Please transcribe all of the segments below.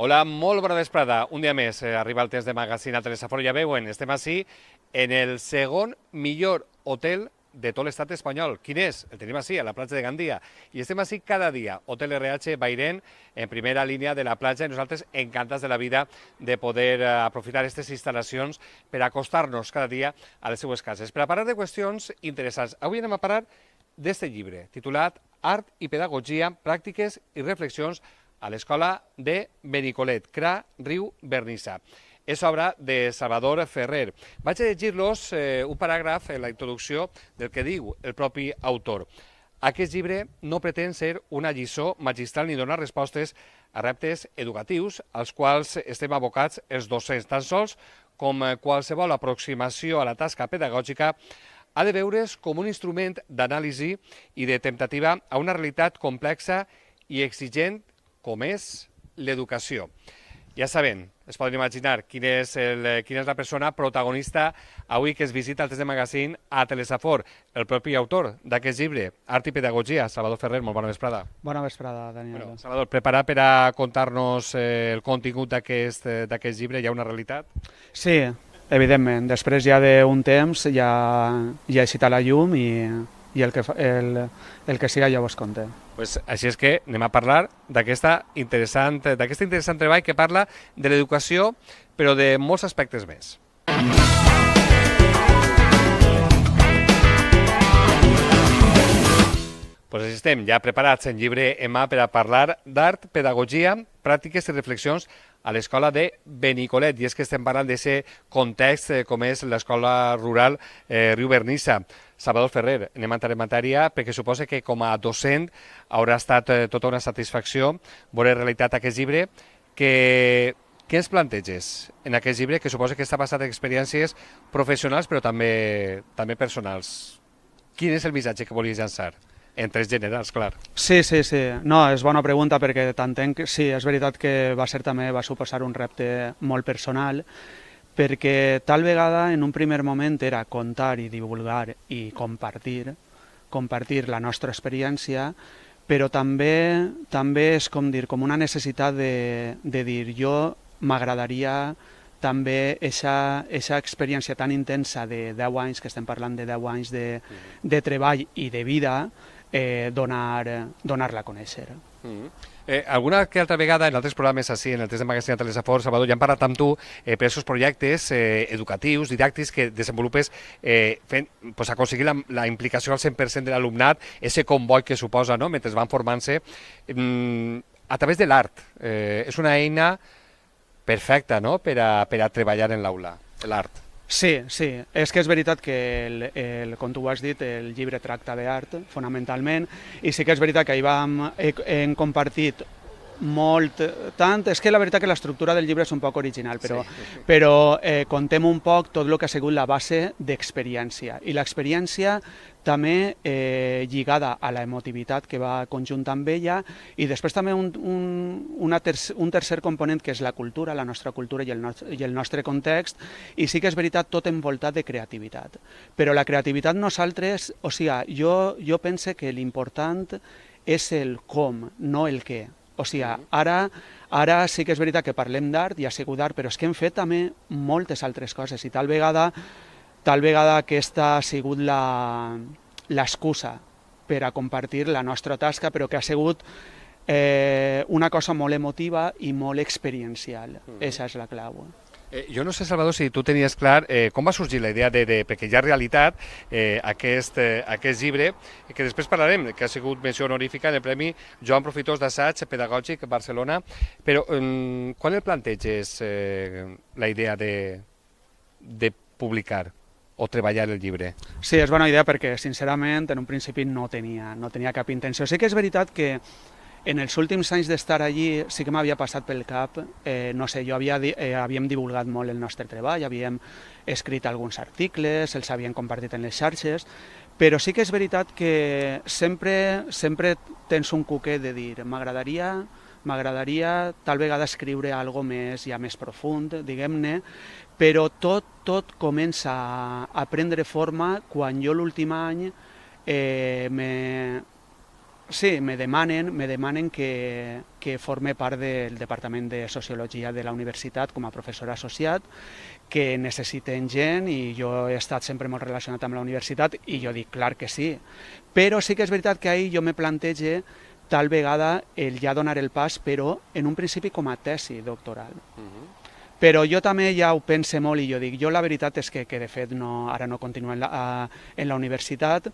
Hola, molt bona vesprada. Un dia més arriba el temps de magazín a Telesaforo. Ja veuen, estem així en el segon millor hotel de tot l'estat espanyol. Quin és? El tenim així, a la platja de Gandia. I estem així cada dia. Hotel RH Bairén, en primera línia de la platja, i nosaltres encantats de la vida de poder aprofitar aquestes instal·lacions per acostar-nos cada dia a les seues cases. Per a parlar de qüestions interessants. Avui anem a parlar d'este llibre, titulat Art i Pedagogia, Pràctiques i Reflexions a l'Escola de Benicolet, CRA Riu Vernissa. És obra de Salvador Ferrer. Vaig a llegir-los un paràgraf en la introducció del que diu el propi autor. Aquest llibre no pretén ser una lliçó magistral ni donar respostes a reptes educatius als quals estem abocats els docents. Tan sols com qualsevol aproximació a la tasca pedagògica ha de veure's com un instrument d'anàlisi i de temptativa a una realitat complexa i exigent com és l'educació. Ja saben, es poden imaginar quina és la persona protagonista avui que es visita al Test de Magazín a Telesafor, el propi autor d'aquest llibre, Art i Pedagogia, Salvador Ferrer. Molt bona vesprada. Bona vesprada, Daniel. Bueno, Salvador, preparat per a contar-nos el contingut d'aquest llibre? Hi ha una realitat? Sí, evidentment. Després ja d'un temps ja he citat la llum i el que siga ja vos conté. Pues així és que anem a parlar d'aquest interessant treball que parla de l'educació, però de molts aspectes més. Pues així estem, ja preparats en llibre en mà per a parlar d'art, pedagogia, pràctiques i reflexions a l'escola de Benicolet. I és que estem parlant d'aquest context com és l'escola rural Riu Vernissa. Salvador Ferrer, anem a entrar en matèria perquè suposa que com a docent haurà estat tota una satisfacció veure realitat aquest llibre. Què ens planteges en aquest llibre, que suposa que està basat en experiències professionals però també personals? Quin és el missatge que volies llançar? En tres generals, clar. Sí. No, és bona pregunta perquè t'entenc. Sí, és veritat que va suposar un repte molt personal, perquè tal vegada en un primer moment era contar i divulgar i compartir la nostra experiència, però també és com una necessitat de dir jo m'agradaria també aquesta experiència tan intensa de 10 anys, que estem parlant de 10 anys de treball i de vida, donar-la a conèixer. Alguna que altra vegada en altres programes així, en el Test de Magazín a Telesafor, Salvador, ja hem parlat amb tu per aquests projectes educatius, didàctics que desenvolupes fent aconseguir la implicació al 100% de l'alumnat, aquest comboi que suposa mentre van formant-se a través de l'art. És una eina perfecta per a treballar en l'aula, l'art. Sí, és que és veritat que, com tu ho has dit, el llibre tracta d'art, fonamentalment, i sí que és veritat que hem compartit molt, tant, és que la veritat que l'estructura del llibre és un poc original, però contem un poc tot el que ha sigut la base d'experiència, i l'experiència també lligada a la emotivitat que va conjunt amb ella, i després també un tercer component que és la cultura, la nostra cultura i el nostre context, i sí que és veritat tot envoltat de creativitat. Però la creativitat nosaltres, o sigui, jo penso que l'important és el com, no el què. O sigui, ara sí que és veritat que parlem d'art i ha sigut d'art, però és que hem fet també moltes altres coses, i tal vegada aquesta ha sigut l'excusa per a compartir la nostra tasca, però que ha sigut una cosa molt emotiva i molt experiencial. Aquesta és la clau. Jo no sé, Salvador, si tu tenies clar com va sorgir la idea perquè hi ha realitat aquest llibre, que després parlarem, que ha sigut menció honorífica en el Premi Joan Profitós d'Assaig Pedagògic Barcelona, però quan el planteges la idea de publicar o treballar el llibre? Sí, és bona idea perquè, sincerament, en un principi no tenia cap intenció. Sí que és veritat que en els últims anys d'estar allí sí que m'havia passat pel cap, no sé, havíem divulgat molt el nostre treball, havíem escrit alguns articles, els havíem compartit en les xarxes, però sí que és veritat que sempre tens un cuquet de dir m'agradaria tal vegada escriure alguna cosa més ja més profund, diguem-ne, però tot comença a prendre forma quan jo l'últim any Sí, me demanen que forme part del Departament de Sociologia de la universitat com a professor associat, que necessiten gent i jo he estat sempre molt relacionat amb la universitat i jo dic, clar que sí. Però sí que és veritat que ahir jo me plantege tal vegada el ja donar el pas, però en un principi com a tesi doctoral. Però jo també ja ho pense molt i jo dic, jo la veritat és que de fet ara no continuo en la universitat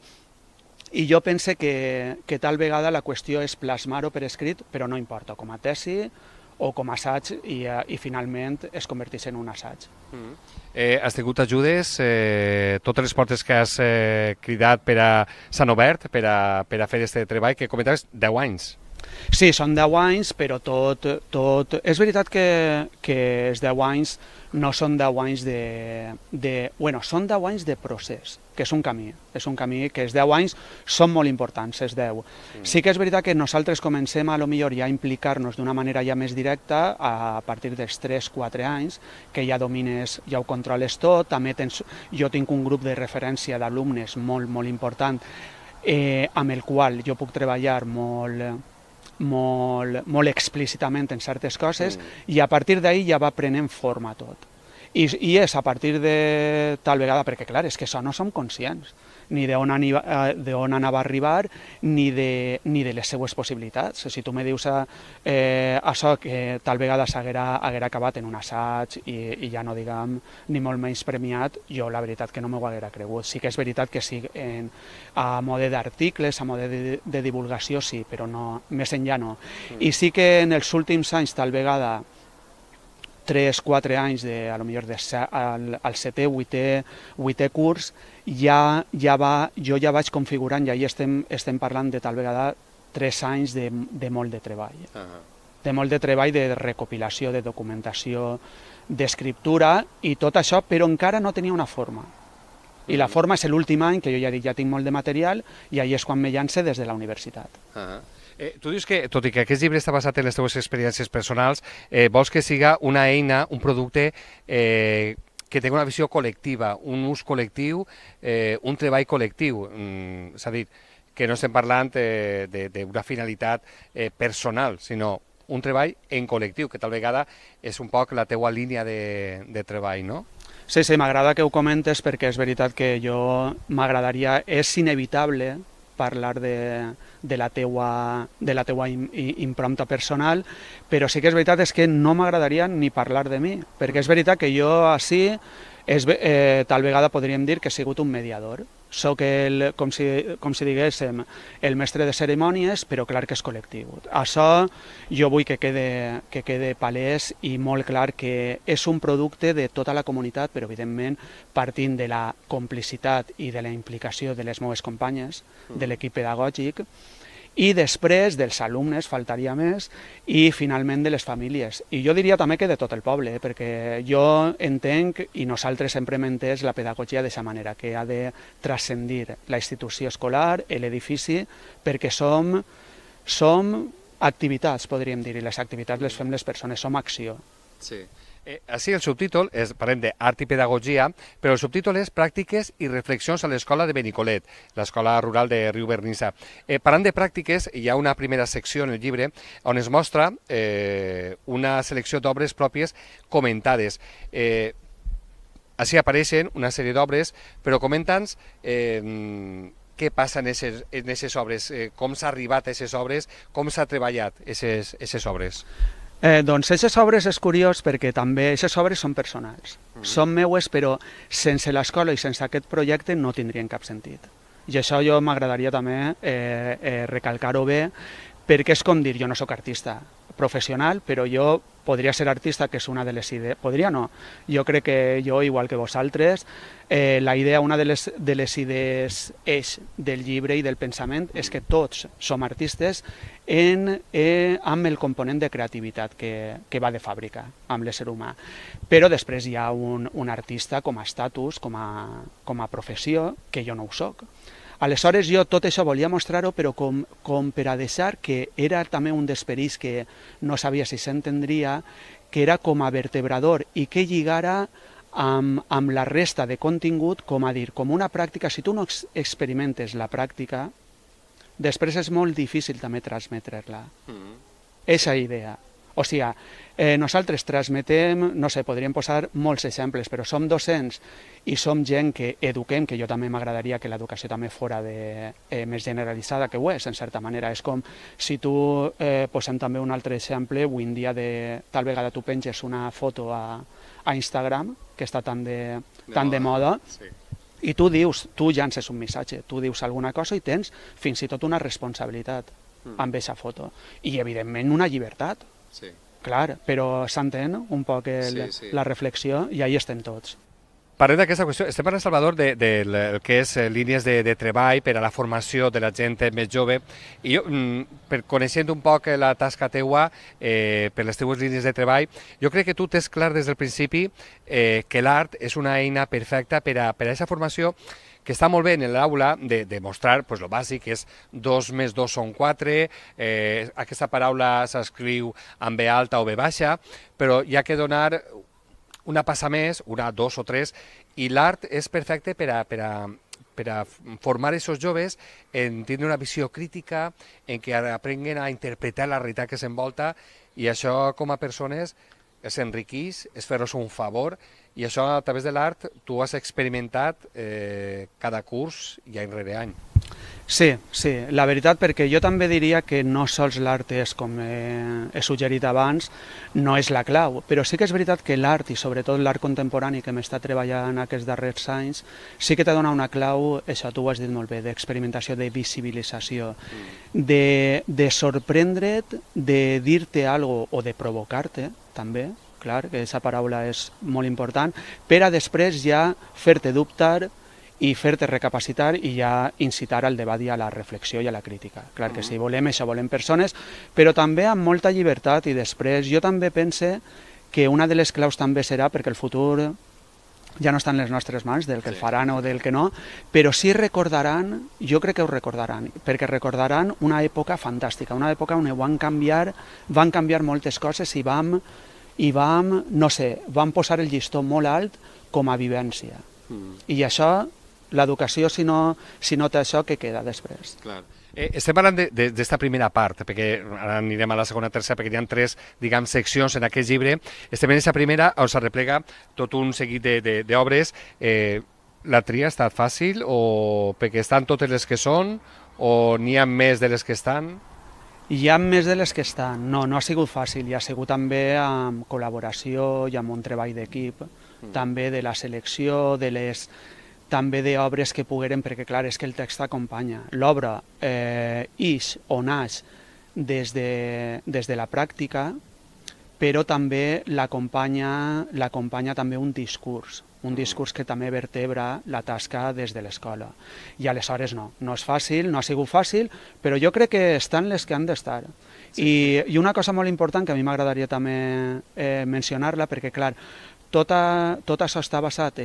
i jo pense que tal vegada la qüestió és plasmar-ho per escrit, però no importa, com a tesi o com a assaig i finalment es converteix en un assaig. Has tingut ajudes? Totes les portes que has cridat s'han obert per a fer aquest treball que comentaves 10 anys. Sí, són 10 anys, però tot... És veritat que els 10 anys no són 10 anys Bueno, són 10 anys de procés, que és un camí que els 10 anys són molt importants, els 10. Sí que és veritat que nosaltres comencem a lo millor ja a implicar-nos d'una manera ja més directa a partir dels 3-4 anys, que ja domines, ja ho controles tot, també jo tinc un grup de referència d'alumnes molt, molt important amb el qual jo puc treballar molt explícitament en certes coses i a partir d'ahir ja va prenent forma tot. I és a partir de tal vegada, perquè clar, és que això no som conscients ni d'on anava a arribar ni de les seues possibilitats. Si tu me dius això que tal vegada s'haguera acabat en un assaig i ja no diguem ni molt menys premiat, jo la veritat que no m'ho haguera cregut. Sí que és veritat que sí, a mode d'articles, a mode de divulgació sí, però no, més enllà no. I sí que en els últims anys tal vegada 3-4 anys, a lo millor al 7è, 8è curs, jo ja vaig configurant, i ahir estem parlant de tal vegada 3 anys de molt de treball. De molt de treball, de recopilació, de documentació, d'escriptura i tot això, però encara no tenia una forma. I la forma és l'últim any, que jo ja dic, ja tinc molt de material, i ahir és quan me llance des de la universitat. Tu dius que, tot i que aquest llibre està basat en les teves experiències personals, vols que siga una eina, un producte que tingui una visió col·lectiva, un ús col·lectiu, un treball col·lectiu. S'ha dit que no estem parlant d'una finalitat personal, sinó un treball en col·lectiu, que tal vegada és un poc la teua línia de treball, no? Sí, m'agrada que ho comentes perquè és veritat que jo m'agradaria, és inevitable parlar de la teua impronta personal, però sí que és veritat que no m'agradaria ni parlar de mi, perquè és veritat que jo així tal vegada podríem dir que he sigut un mediador. Soc, com si diguéssim, el mestre de cerimònies, però clar que és col·lectiu. Això jo vull que quede palès i molt clar que és un producte de tota la comunitat, però evidentment partint de la complicitat i de la implicació de les meves companyes, de l'equip pedagògic, i després dels alumnes, faltaria més, i finalment de les famílies. I jo diria també que de tot el poble, perquè jo entenc, i nosaltres sempre hem entès la pedagogia d'aquesta manera, que ha de transcendir la institució escolar, l'edifici, perquè som activitats, podríem dir, i les activitats les fem les persones, som acció. Sí. Així el subtítol, parlem d'art i pedagogia, però el subtítol és Pràctiques i reflexions a l'escola de Benicolet, l'escola rural de Riu Vernissa. Parlant de pràctiques, hi ha una primera secció en el llibre on es mostra una selecció d'obres pròpies comentades. Així apareixen una sèrie d'obres, però comenta'ns què passa en aquestes obres, com s'ha arribat a aquestes obres, com s'ha treballat aquestes obres. Doncs aquestes obres és curiós perquè també aquestes obres són personals. Són meues, però sense l'escola i sense aquest projecte no tindrien cap sentit. I això jo m'agradaria també recalcar-ho bé, perquè és com dir, jo no sóc artista professional, però jo podria ser artista, que és una de les idees... Podria no. Jo crec que jo, igual que vosaltres, la idea, una de les idees eix del llibre i del pensament és que tots som artistes amb el component de creativitat que va de fàbrica amb l'ésser humà. Però després hi ha un artista com a estatus, com a professió, que jo no ho soc. Aleshores jo tot això volia mostrar-ho, però com per a deixar que era també un dels perills que no sabia si s'entendria, que era com a vertebrador i que lligara amb la resta de contingut, com a dir, com una pràctica. Si tu no experimentes la pràctica, després és molt difícil també transmetre-la. Eixa idea. O sigui, nosaltres transmetem, no sé, podríem posar molts exemples, però som docents i som gent que eduquem, que jo també m'agradaria que l'educació també fora més generalitzada, que ho és, en certa manera. És com si tu, posem també un altre exemple, avui en dia tal vegada tu penges una foto a Instagram, que està tan de moda, i tu llances un missatge, tu dius alguna cosa i tens fins i tot una responsabilitat amb aquesta foto. I, evidentment, una llibertat. Sí. Clar, però s'entén un poc la reflexió i ahí estem tots. Parlem d'aquesta qüestió. Estem parlant, Salvador, del que és línies de treball per a la formació de la gent més jove. I jo, coneixent un poc la tasca teua per les teues línies de treball, jo crec que tu tens clar des del principi que l'art és una eina perfecta per a aquesta formació, que està molt bé en l'aula de mostrar el bàsic, que és 2 més 2 són 4, aquesta paraula s'escriu amb B alta o B baixa, però hi ha que donar una passa més, una, 2 o 3, i l'art és perfecte per a formar aquests joves en tindre una visió crítica, en què aprenguen a interpretar la realitat que s'envolta, i això com a persones és enriquís, és fer-los un favor, i això a través de l'art tu has experimentat cada curs i any rere any. Sí, la veritat, perquè jo també diria que no sols l'art és, com he suggerit abans, no és la clau, però sí que és veritat que l'art, i sobretot l'art contemporani que m'està treballant aquests darrers anys, sí que t'ha donat una clau, això tu ho has dit molt bé, d'experimentació, de visibilització, de sorprendre't, de dir-te alguna cosa o de provocar-te, també, clar, que aquesta paraula és molt important, per a després ja fer-te dubtar i fer-te recapacitar i ja incitar al debat i a la reflexió i a la crítica. Clar que sí, volem això, volem persones, però també amb molta llibertat, i després jo també pense que una de les claus també serà, perquè el futur ja no està en les nostres mans, del que el faran o del que no, però sí recordaran, jo crec que ho recordaran, perquè recordaran una època fantàstica, una època on van canviar moltes coses i vam, no sé, vam posar el llistó molt alt com a vivència. I això, l'educació, si no té això, què queda després? Clar. Estem parlant d'esta primera part, perquè ara anirem a la segona, tercera, perquè hi ha 3, diguem, seccions en aquest llibre. Estem en aquesta primera, on s'arreplega tot un seguit d'obres. La tria ha estat fàcil, o perquè estan totes les que són, o n'hi ha més de les que estan? Hi ha més de les que estan. No ha sigut fàcil, i ha sigut també amb col·laboració i amb un treball d'equip, també de la selecció, també d'obres que pogueren, perquè clar, és que el text acompanya. L'obra ix o naix des de la pràctica, però també l'acompanya també un discurs que també vertebra la tasca des de l'escola. I aleshores no és fàcil, no ha sigut fàcil, però jo crec que estan les que han d'estar. I una cosa molt important que a mi m'agradaria també mencionar-la, perquè clar, tot això està basat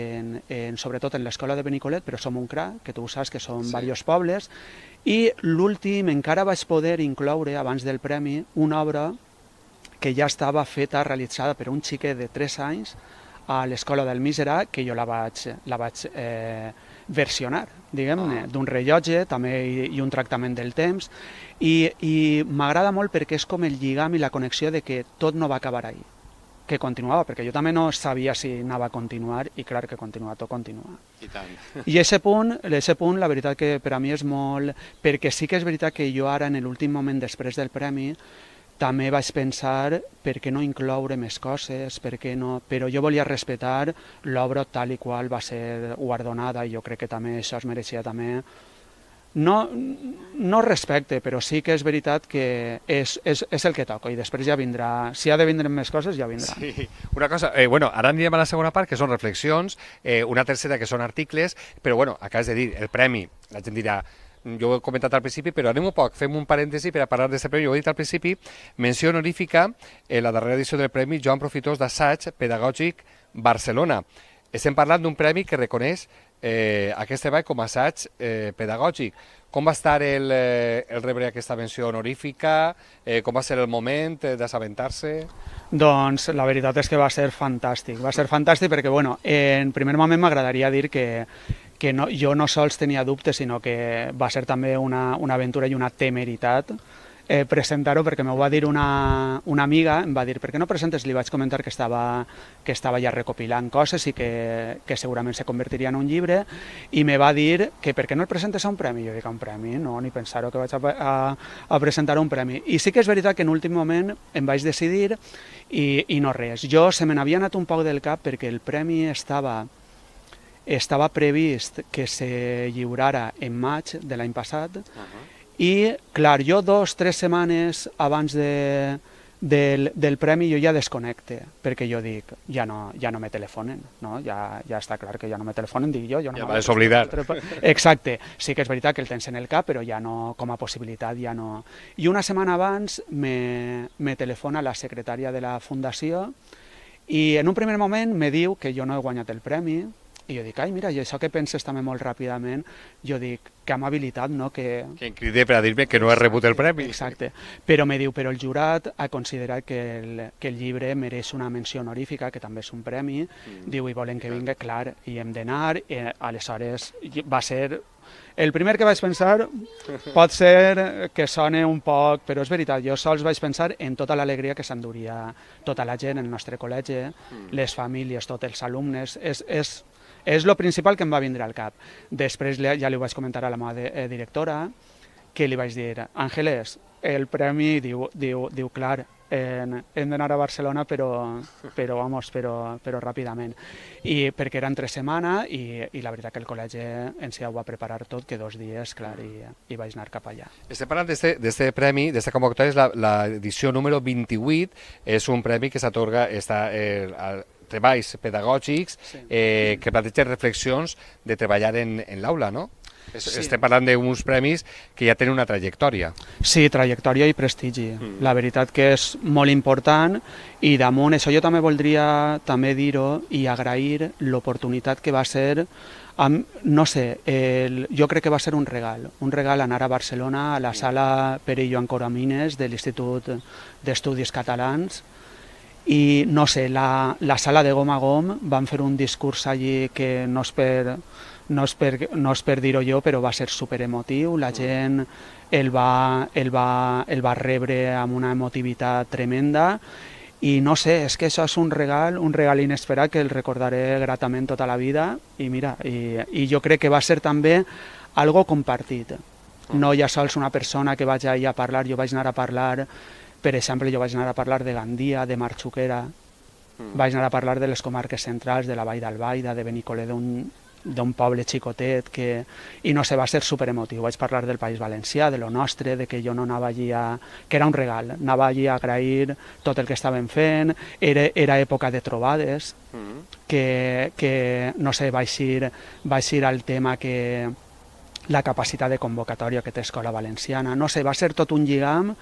sobretot en l'escola de Benicolet, però som un CRA, que tu saps que són diversos pobles, i l'últim encara vaig poder incloure, abans del premi, una obra que ja estava feta, realitzada per un xiquet de 3 anys a l'escola del Mísera, que jo la vaig versionar, diguem-ne, d'un rellotge també i un tractament del temps, i m'agrada molt perquè és com el lligam i la connexió de que tot no va acabar ahí, que continuava, perquè jo també no sabia si anava a continuar, i clar que continua, tot continua. I tant. I aquest punt, la veritat que per a mi és molt... Perquè sí que és veritat que jo ara, en l'últim moment després del premi, també vaig pensar per què no incloure més coses, per què no... Però jo volia respectar l'obra tal i qual va ser guardonada, i jo crec que també això es mereixia també... No respecte, però sí que és veritat que és el que toca, i després ja vindrà. Si ha de vindre més coses, ja vindrà. Sí. Una cosa, ara anirem a la segona part, que són reflexions, una tercera, que són articles, però acabes de dir, el premi, la gent dirà... Jo ho he comentat al principi, però anem un poc, fem un parèntesi per a parlar d'aquest premi. Jo ho he dit al principi, menció honorífica en la darrera edició del Premi Joan Profitós d'Assaig Pedagògic Barcelona. Estem parlant d'un premi que reconeix aquest treball com a assaig pedagògic. Com va estar el rebre aquesta menció honorífica? Com va ser el moment d'assabentar-se? Doncs la veritat és que va ser fantàstic. Va ser fantàstic perquè, en primer moment m'agradaria dir que que no, jo no sols tenia dubtes, sinó que va ser també una aventura i una temeritat presentar-ho, perquè m'ho va dir una amiga, em va dir, per què no presentes? Li vaig comentar que estava ja recopilant coses i que segurament se convertiria en un llibre, i me va dir que per què no el presentes a un premi? Jo dic, a un premi? No, ni pensar-ho que vaig a presentar un premi. I sí que és veritat que en últim moment em vaig decidir i no res. Jo se me n'havia anat un poc del cap perquè el premi estava previst que se lliurara en maig de l'any passat, i, clar, jo 2 o 3 setmanes abans del premi jo ja desconnecte, perquè jo dic, ja no me telefonen, no? Ja està clar que ja no me telefonen, dic jo no ja vas oblidar. Exacte, sí que és veritat que el tens en el cap, però ja no, com a possibilitat, ja no. I una setmana abans me telefona la secretària de la fundació i en un primer moment me diu que jo no he guanyat el premi. I jo dic, ai, mira, i això que penses també molt ràpidament, jo dic, que amabilitat, no? Que em cride per a dir-me que no he rebut el premi. Exacte, però me diu, però el jurat ha considerat que el llibre mereix una menció honorífica, que també és un premi, diu, i volen que vingui, clar, i hem d'anar, aleshores va ser... El primer que vaig pensar pot ser que sone un poc, però és veritat, jo sols vaig pensar en tota l'alegria que s'enduria tota la gent, el nostre col·legi, les famílies, tots els alumnes, és el principal que em va vindre al cap. Després ja li ho vaig comentar a la meva directora, que li vaig dir, Àngeles, el premi diu clar, hem d'anar a Barcelona, però ràpidament. I perquè era entre setmana i la veritat que el col·legi ens ja ho va preparar tot, que 2 dies, clar, i vaig anar cap allà. Estem parlant d'este premi, d'esta convocatòria, és l'edició número 28, és un premi que s'atorga treballs pedagògics que plantegen reflexions de treballar en l'aula, no? Estem parlant d'uns premis que ja tenen una trajectòria. Sí, trajectòria i prestigi. La veritat que és molt important i damunt això jo també voldria dir-ho i agrair l'oportunitat que va ser, no sé, jo crec que va ser un regal anar a Barcelona, a la sala Pere i Joan Coromines de l'Institut d'Estudis Catalans, i no sé, la sala de Gom a Gom van fer un discurs allí que no és per dir-ho jo, però va ser superemotiu, la gent el va rebre amb una emotivitat tremenda i no sé, és que això és un regal inesperat que el recordaré gratament tota la vida i mira, i jo crec que va ser també algo compartit. No hi ha sols una persona que vaig allà a parlar, jo vaig anar a parlar. Per exemple, jo vaig anar a parlar de Gandia, de Marxuquera, vaig anar a parlar de les comarques centrals, de la Vall d'Albaida, de Benicolet, d'un poble xicotet, i no sé, va ser superemotiu. Vaig parlar del País Valencià, de lo nostre, de que jo no anava allí que era un regal, anava allí a agrair tot el que estaven fent, era època de trobades, que no sé, vaig ir al tema que la capacitat de convocatòria que té Escola Valenciana, no sé, va ser tot un lligam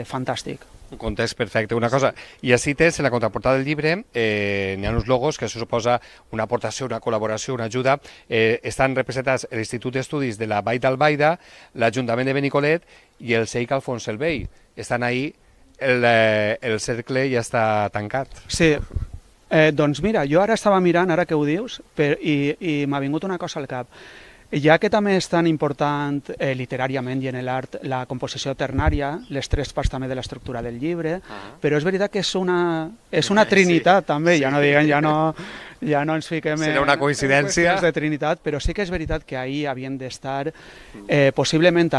fantàstic. Un context perfecte. Una cosa, i així tens, en la contraportada del llibre, n'hi ha uns logos que això suposa una aportació, una col·laboració, una ajuda. Estan representats l'Institut d'Estudis de la Vall d'Albaida, l'Ajuntament de Benicolet i el CEIC Alfons el Vell. Estan ahí, el cercle ja està tancat. Sí, doncs mira, jo ara estava mirant, ara que ho dius, i m'ha vingut una cosa al cap. Ja que també és tan important literàriament i en l'art la composició ternària, les 3 parts també de l'estructura del llibre, però és veritat que és una trinitat també, ja no diguen, ja no ens fiquem serà una coincidència de trinitat, però sí que és veritat que ahir havien d'estar, possiblement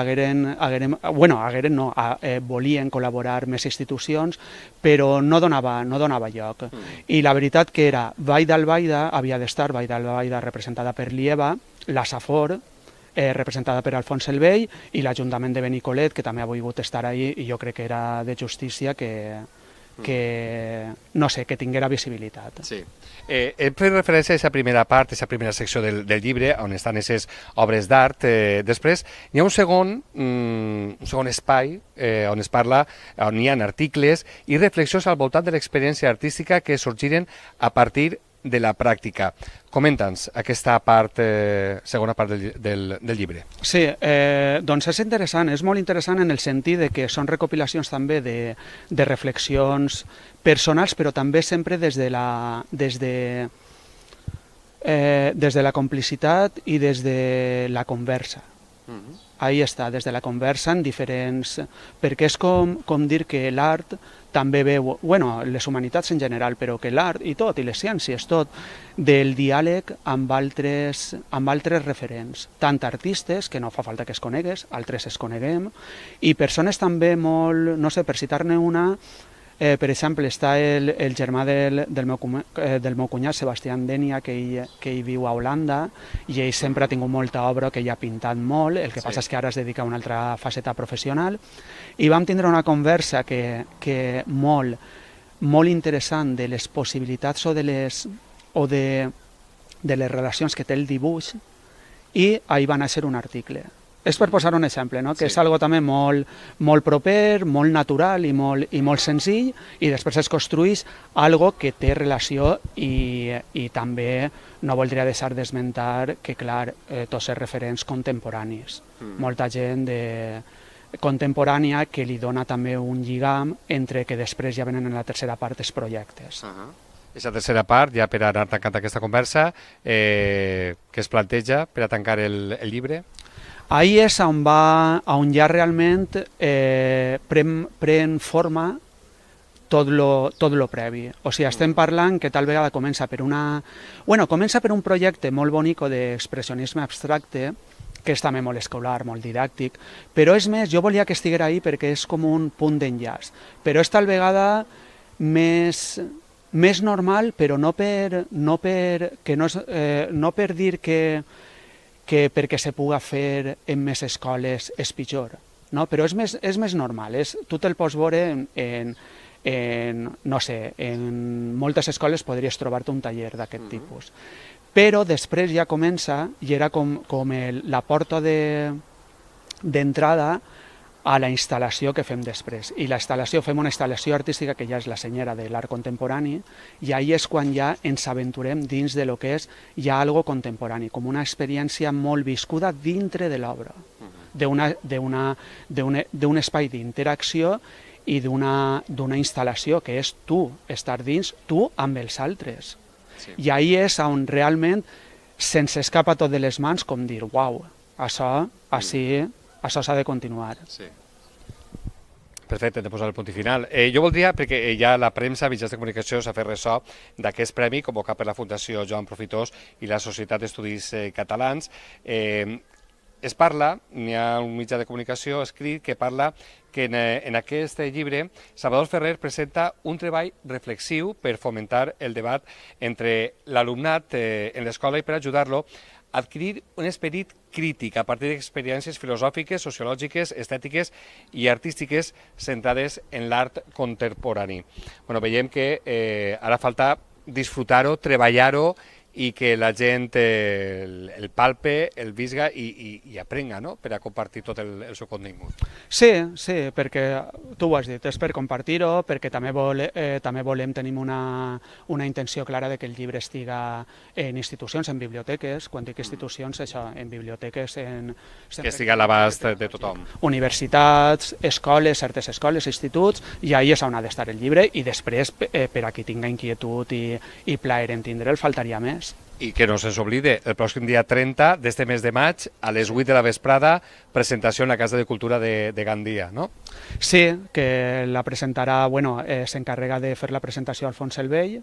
volien col·laborar més institucions, però no donava lloc. I la veritat que era Vall d'Albaida, havia d'estar Vall d'Albaida representada per l'IEVA, la Safor, representada per Alfons el Vell, i l'Ajuntament de Benicolet, que també ha volgut estar ahí, i jo crec que era de justícia que no sé, que tinguera visibilitat. Sí. Hem fet referència a aquesta primera part, a aquesta primera secció del llibre, on estan aquestes obres d'art. Després hi ha un segon espai on es parla, on hi ha articles i reflexions al voltant de l'experiència artística que sorgiren a partir de la pràctica. Comenta'ns aquesta part, segona part del llibre. Sí, doncs és interessant, és molt interessant en el sentit de que són recopilacions també de reflexions personals, però també sempre des de des de la complicitat i des de la conversa. Ahí està, des de la conversa en diferents... Perquè és com dir que l'art també veu, bueno, les humanitats en general, però que l'art i tot, i les ciències, tot, del diàleg amb altres referents, tant artistes, que no fa falta que es conegues, altres es coneguem, i persones també molt, no sé, per citar-ne una, per exemple, està el germà del meu cunyat, Sebastián Denia, que ell viu a Holanda, i ell sempre ha tingut molta obra, que ell ha pintat molt, el que passa és que ara es dedica a una altra faceta professional, i vam tindre una conversa que molt interessant de les possibilitats o de les relacions que té el dibuix, i ahir va néixer un article. És per posar un exemple, no? Que és algo també molt proper, molt natural i molt senzill, i després es construeix algo que té relació i també no voldria deixar d'esmentar que, clar, tots els referents contemporanis. Molta gent contemporània que li dona també un lligam entre que després ja venen en la tercera part els projectes. Aquesta tercera part, ja per anar tancant aquesta conversa, què es planteja per a tancar el llibre? Ahí és on ja realment pren forma tot lo previ. O sigui, estem parlant que tal vegada comença per un projecte molt bonic d'expressionisme abstracte, que és també molt escolar, molt didàctic, però és més, jo volia que estiguera ahí perquè és com un punt d'enllaç, però és tal vegada més normal, però no per dir que perquè se puga fer en més escoles és pitjor, no? Però és més normal, tu te'l pots veure no sé, en moltes escoles podries trobar-te un taller d'aquest tipus. Però després ja comença, i era com la porta d'entrada a la instal·lació que fem després. I la instal·lació, fem una instal·lació artística que ja és la senyera de l'art contemporani, i ahí és quan ja ens aventurem dins de lo que és ja algo contemporani, com una experiència molt viscuda dintre de l'obra, d'un espai d'interacció i d'una instal·lació que és tu, estar dins, tu amb els altres. I ahí és on realment se'ns escapa tot de les mans, com dir, uau, això s'ha de continuar. Perfecte, hem de posar el punt final. Jo voldria, perquè ja la premsa, mitjans de comunicació, s'ha fet ressò d'aquest premi convocat per la Fundació Joan Profitós i la Societat d'Estudis Catalans. Es parla, n'hi ha un mitjà de comunicació escrit que parla que en aquest llibre Salvador Ferrer presenta un treball reflexiu per fomentar el debat entre l'alumnat en l'escola i per ajudar-lo a adquirir un esperit crític a partir d'experiències filosòfiques, sociològiques, estètiques i artístiques centrades en l'art contemporani. Veiem que ara falta disfrutar-ho, treballar-ho i que la gent el palpe, el visga i aprenga, no?, per a compartir tot el seu contingut. Sí, perquè tu ho has dit, és per compartir-ho, perquè també volem tenir una intenció clara de que el llibre estiga en institucions, en biblioteques, quan dic institucions, això, en biblioteques... Que estigui a l'abast de tothom. Universitats, escoles, certes escoles, instituts, i ahí és on ha d'estar el llibre, i després, per a qui tinga inquietud i plaer en tindre'l, faltaria més. I que no se'ns oblide, el pròxim dia 30 d'este mes de maig, a les 8 de la vesprada, presentació en la Casa de Cultura de Gandia, no? Sí, que la presentarà, s'encarrega de fer la presentació Alfons el Vell,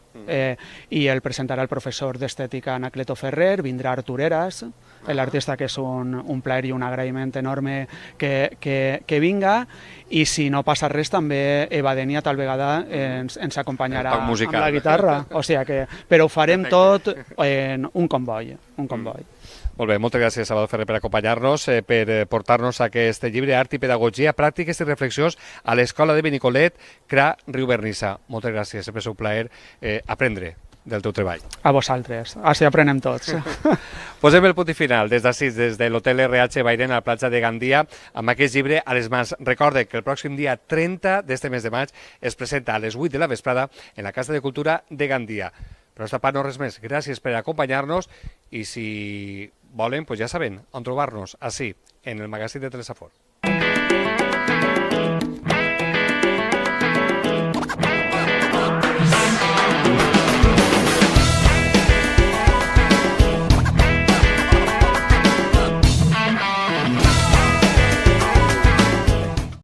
i el presentarà el professor d'estètica Anacleto Ferrer, vindrà Artur Eras, l'artista, que és un plaer i un agraïment enorme que vinga, i si no passa res també Eva Denia tal vegada ens acompanyarà amb la guitarra, o sigui que, però ho farem tot en un comboi. Molt bé, moltes gràcies, Salvador Ferrer, per acompanyar-nos, per portar-nos aquest llibre Art i Pedagogia, Pràctiques i Reflexions a l'Escola de Benicolet, CRA Riu Vernissa. Moltes gràcies, sempre és un plaer aprendre del teu treball. A vosaltres, així aprenem tots. Posem el punt final des d'ací, des de l'Hotel RH Bairen a la platja de Gandia, amb aquest llibre a les mans. Recorde que el pròxim dia 30 d'este mes de maig es presenta a les 8 de la vesprada en la Casa de Cultura de Gandia. Per nostra part, no res més. Gràcies per acompanyar-nos i si volen, ja saben on trobar-nos, ací, en el magazín de Telesafor.